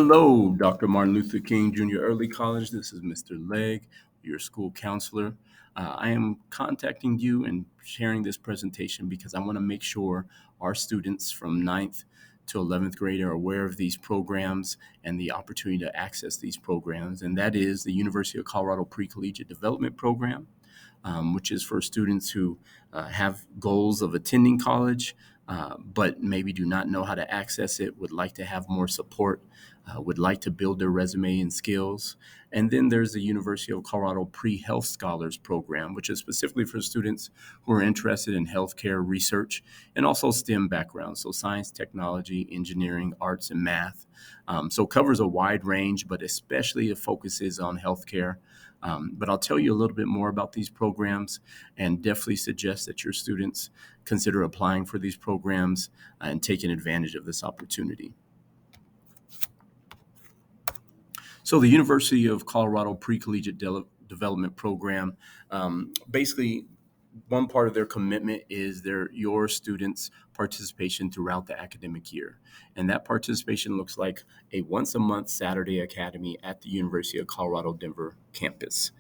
Hello, Dr. Martin Luther King Jr. Early College. This is Mr. Legg, your school counselor. I am contacting you and sharing this presentation because I want to make sure our students from ninth to 11th grade are aware of these programs and the opportunity to access these programs. And that is the University of Colorado Pre-Collegiate Development Program, which is for students who have goals of attending college, but maybe do not know how to access it, would like to have more support, would like to build their resume and skills. And then there's the University of Colorado Pre-Health Scholars Program, which is specifically for students who are interested in healthcare research and also STEM backgrounds, so science, technology, engineering, arts, and math. So it covers a wide range, but especially it focuses on healthcare. But I'll tell you a little bit more about these programs and definitely suggest that your students consider applying for these programs and taking advantage of this opportunity. So the University of Colorado Pre-Collegiate Development Program, basically one part of their commitment is your students' participation throughout the academic year. And that participation looks like a once a month Saturday academy at the University of Colorado Denver campus.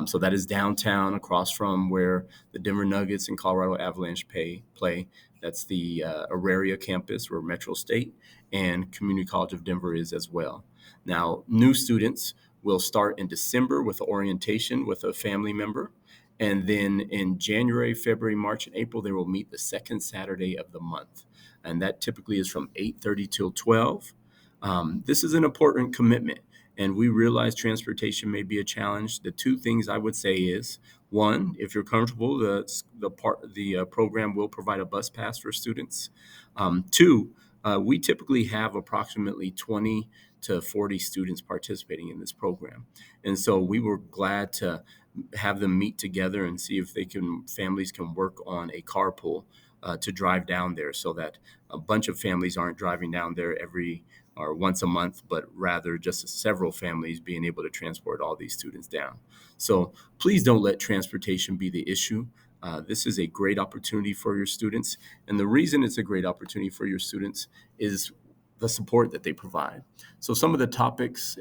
So that is downtown across from where the Denver Nuggets and Colorado Avalanche play. That's the Auraria campus where Metro State and Community College of Denver is as well. Now, new students will start in December with orientation with a family member. And then in January, February, March, and April, they will meet the second Saturday of the month. And that typically is from 8:30 till 12. This is an important commitment. And we realize transportation may be a challenge. The two things I would say is, one, if you're comfortable, the program will provide a bus pass for students. Two, we typically have approximately 20 to 40 students participating in this program. And so we were glad to have them meet together and see if families can work on a carpool to drive down there so that a bunch of families aren't driving down there every or once a month, but rather just several families being able to transport all these students down. So please don't let transportation be the issue. This is a great opportunity for your students. And the reason it's a great opportunity for your students is the support that they provide. So some of the topics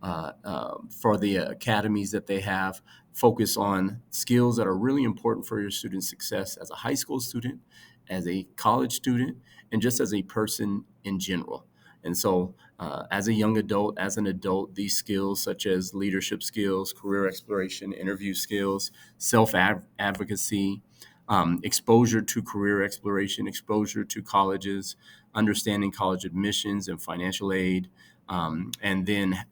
for the academies that they have focus on skills that are really important for your student success as a high school student, as a college student, and just as a person in general. And so as a young adult, as an adult, these skills such as leadership skills, career exploration, interview skills, self-advocacy, exposure to career exploration, exposure to colleges, understanding college admissions and financial aid, and then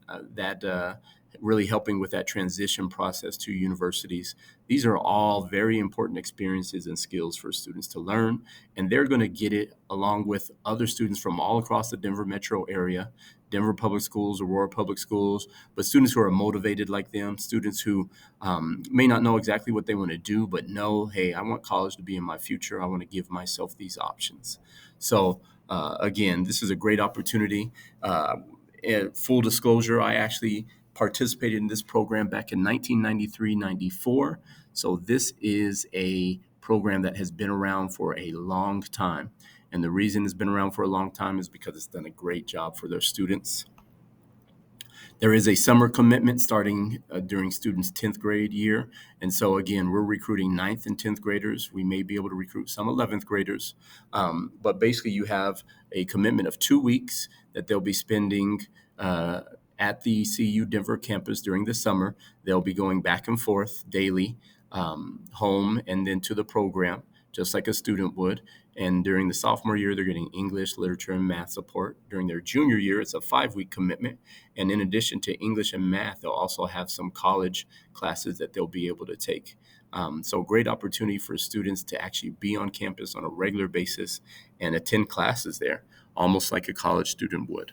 really helping with that transition process to universities. These are all very important experiences and skills for students to learn, and they're going to get it along with other students from all across the Denver metro area, Denver Public Schools, Aurora Public Schools, but students who are motivated like them, students who may not know exactly what they want to do, but know, hey, I want college to be in my future. I want to give myself these options. So again, this is a great opportunity. And full disclosure, I actually participated in this program back in 1993-94. So this is a program that has been around for a long time. And the reason it's been around for a long time is because it's done a great job for their students. There is a summer commitment starting during students' 10th grade year. And so again, we're recruiting 9th and 10th graders. We may be able to recruit some 11th graders. But basically you have a commitment of 2 weeks that they'll be spending at the CU Denver campus during the summer. They'll be going back and forth daily, home and then to the program, just like a student would. And during the sophomore year, they're getting English, literature, and math support. During their junior year, it's a 5-week commitment. And in addition to English and math, they'll also have some college classes that they'll be able to take. So great opportunity for students to actually be on campus on a regular basis and attend classes there, almost like a college student would.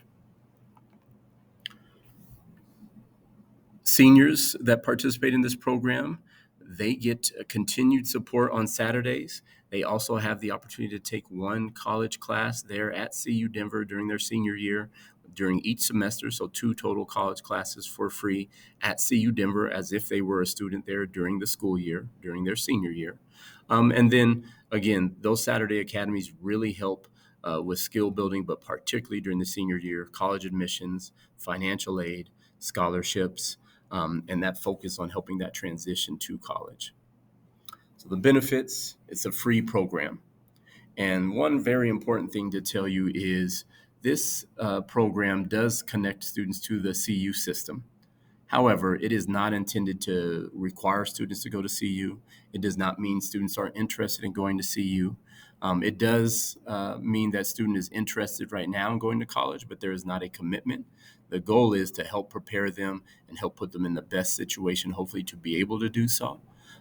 Seniors that participate in this program, they get continued support on Saturdays. They also have the opportunity to take one college class there at CU Denver during their senior year, during each semester, so 2 total college classes for free at CU Denver as if they were a student there during the school year, during their senior year. And then, again, those Saturday academies really help with skill building, but particularly during the senior year, college admissions, financial aid, scholarships, and that focus on helping that transition to college. So the benefits, it's a free program. And one very important thing to tell you is this program does connect students to the CU system. However, it is not intended to require students to go to CU. It does not mean students are interested in going to CU. It does mean that student is interested right now in going to college, but there is not a commitment. The goal is to help prepare them and help put them in the best situation, hopefully, to be able to do so.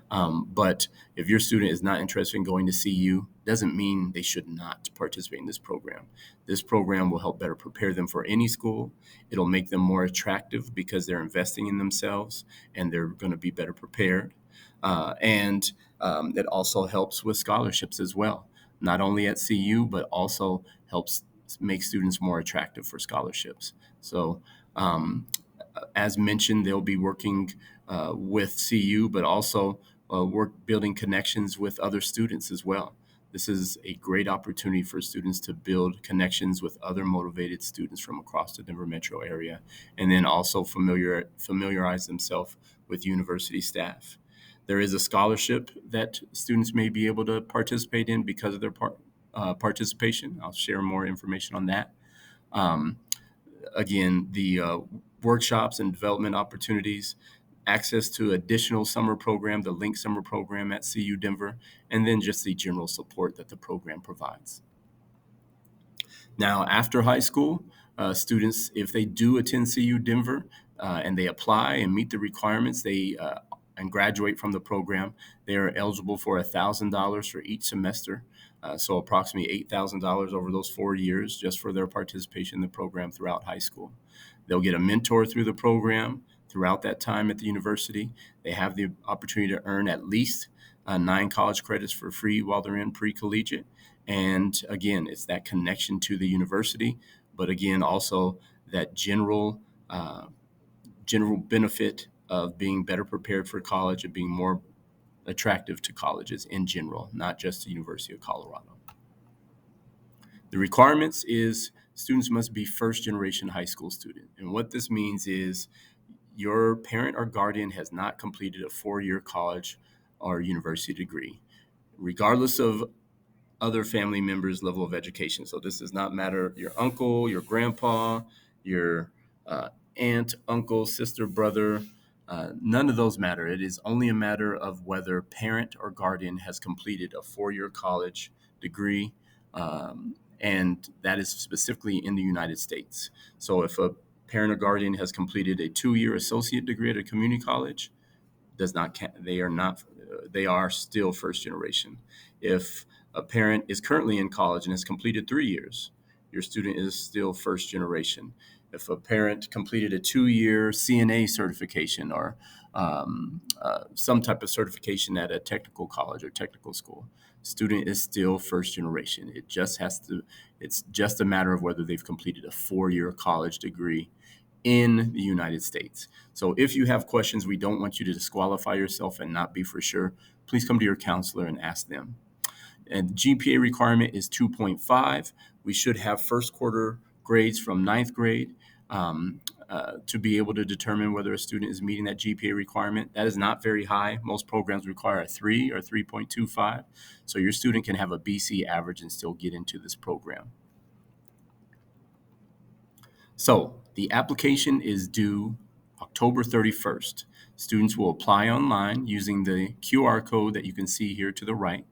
But if your student is not interested in going to CU, doesn't mean they should not participate in this program. This program will help better prepare them for any school. It'll make them more attractive because they're investing in themselves and they're going to be better prepared. And it also helps with scholarships as well, not only at CU, but also helps make students more attractive for scholarships. So, as mentioned, they'll be working with CU, but also work building connections with other students as well. This is a great opportunity for students to build connections with other motivated students from across the Denver metro area, and then also familiarize themselves with university staff. There is a scholarship that students may be able to participate in because of their participation. I'll share more information on that. Um, Again, the workshops and development opportunities, access to additional summer program, the Link Summer Program at CU Denver, and then just the general support that the program provides. Now, after high school, students, if they do attend CU Denver and they apply and meet the requirements, and graduate from the program, they are eligible for $1,000 for each semester. So approximately $8,000 over those 4 years just for their participation in the program throughout high school. They'll get a mentor through the program throughout that time at the university. They have the opportunity to earn at least 9 college credits for free while they're in pre-collegiate. And again, it's that connection to the university, but again, also that general benefit of being better prepared for college and being more attractive to colleges in general, not just the University of Colorado. The requirements is students must be first generation high school student. And what this means is your parent or guardian has not completed a 4-year college or university degree, regardless of other family members' level of education. So this does not matter your uncle, your grandpa, your aunt, uncle, sister, brother. None of those matter. It is only a matter of whether parent or guardian has completed a 4-year college degree, and that is specifically in the United States. So if a parent or guardian has completed a 2-year associate degree at a community college, does not count. They are not. They are still first generation. If a parent is currently in college and has completed 3 years, your student is still first generation. If a parent completed a 2-year CNA certification or some type of certification at a technical college or technical school, student is still first generation. It just has to. It's just a matter of whether they've completed a 4-year college degree in the United States. So if you have questions, we don't want you to disqualify yourself and not be for sure. Please come to your counselor and ask them. And the GPA requirement is 2.5. We should have first quarter grades from ninth grade to be able to determine whether a student is meeting that GPA requirement. That is not very high. Most programs require a 3 or 3.25. So your student can have a BC average and still get into this program. So the application is due October 31st. Students will apply online using the QR code that you can see here to the right.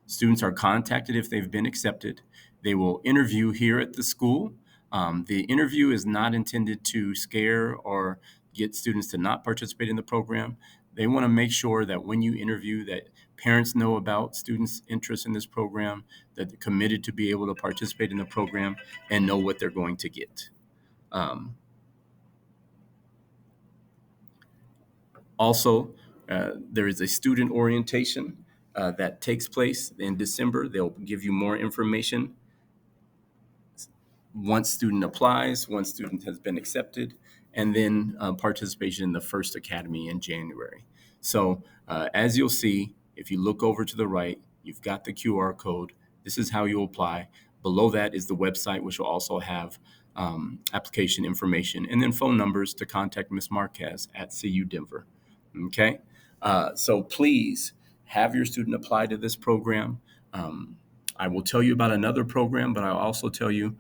Students are contacted if they've been accepted. They will interview here at the school. The interview is not intended to scare or get students to not participate in the program. They want to make sure that when you interview that parents know about students' interest in this program, that they're committed to be able to participate in the program and know what they're going to get. Also, there is a student orientation that takes place in December. They'll give you more information once student applies, once student has been accepted, and then participation in the first academy in January. So as you'll see, if you look over to the right, you've got the QR code. This is how you apply. Below that is the website, which will also have application information, and then phone numbers to contact Ms. Marquez at CU Denver. Okay, so please have your student apply to this program. I will tell you about another program, but I'll also tell you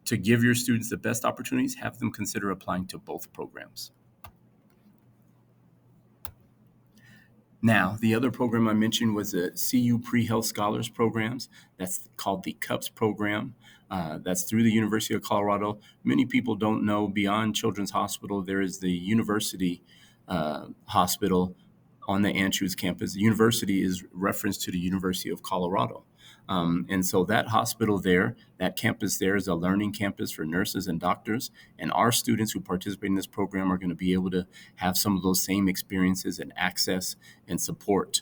to give your students the best opportunities, have them consider applying to both programs. Now, the other program I mentioned was the CU Pre-Health Scholars Programs. That's called the CUPS program. That's through the University of Colorado. Many people don't know, beyond Children's Hospital, there is the University Hospital on the Anschutz campus. The university is referenced to the University of Colorado. And so that hospital there, that campus there is a learning campus for nurses and doctors. And our students who participate in this program are going to be able to have some of those same experiences and access and support.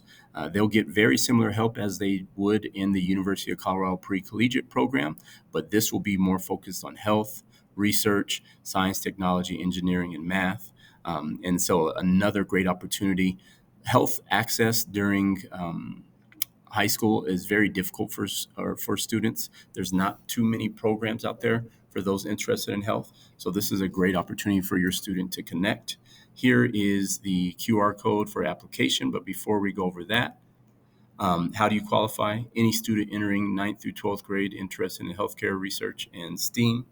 They'll get very similar help as they would in the University of Colorado Pre-Collegiate program, but this will be more focused on health, research, science, technology, engineering, and math. And so another great opportunity. Health access during high school is very difficult for students. There's not too many programs out there for those interested in health. So this is a great opportunity for your student to connect. Here is the QR code for application. But before we go over that, how do you qualify? Any student entering 9th through 12th grade interested in healthcare research and STEAM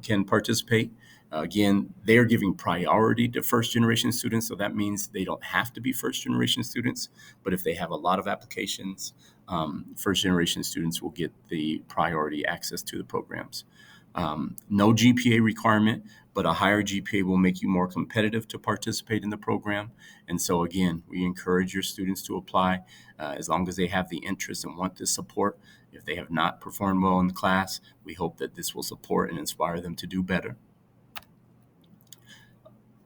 can participate. Again, they're giving priority to first-generation students, so that means they don't have to be first-generation students. But if they have a lot of applications, first-generation students will get the priority access to the programs. No GPA requirement, but a higher GPA will make you more competitive to participate in the program. And so again, we encourage your students to apply as long as they have the interest and want this support. If they have not performed well in the class, we hope that this will support and inspire them to do better.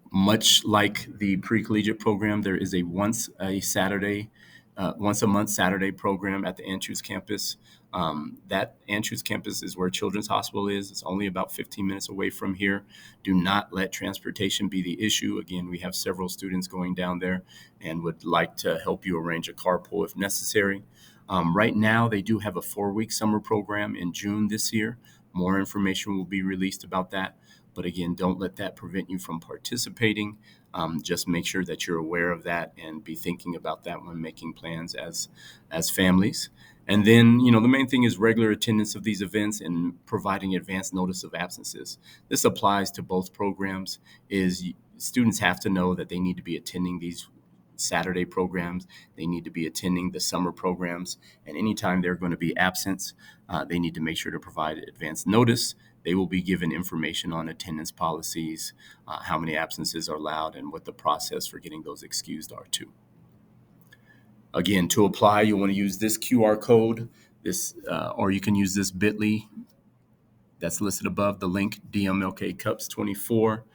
Much like the pre-collegiate program, there is a once a month Saturday program at the Anschutz campus. That Anschutz campus is where Children's Hospital is. It's only about 15 minutes away from here. Do not let transportation be the issue. Again, we have several students going down there and would like to help you arrange a carpool if necessary. Right now, they do have a 4-week summer program in June this year. More information will be released about that. But again, don't let that prevent you from participating. Just make sure that you're aware of that and be thinking about that when making plans as families. And then, the main thing is regular attendance of these events and providing advance notice of absences. This applies to both programs. Students have to know that they need to be attending these Saturday programs. They need to be attending the summer programs. And anytime they're going to be absent, they need to make sure to provide advance notice. They will be given information on attendance policies, how many absences are allowed, and what the process for getting those excused are too. Again, to apply, you'll want to use this QR code, or you can use this bit.ly that's listed above, the link DMLK Cups 24.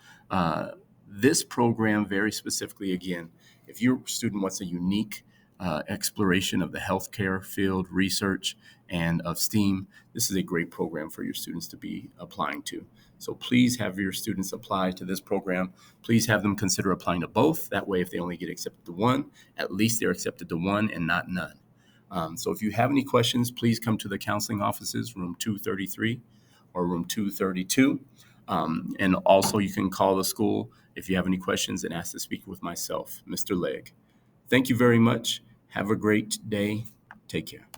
This program very specifically, again, if your student wants a unique exploration of the healthcare field, research, and of STEAM, this is a great program for your students to be applying to. So please have your students apply to this program. Please have them consider applying to both. That way, if they only get accepted to one, at least they're accepted to one and not none. So if you have any questions, please come to the counseling offices, room 233 or room 232. And also you can call the school if you have any questions and ask to speak with myself, Mr. Legg. Thank you very much. Have a great day. Take care.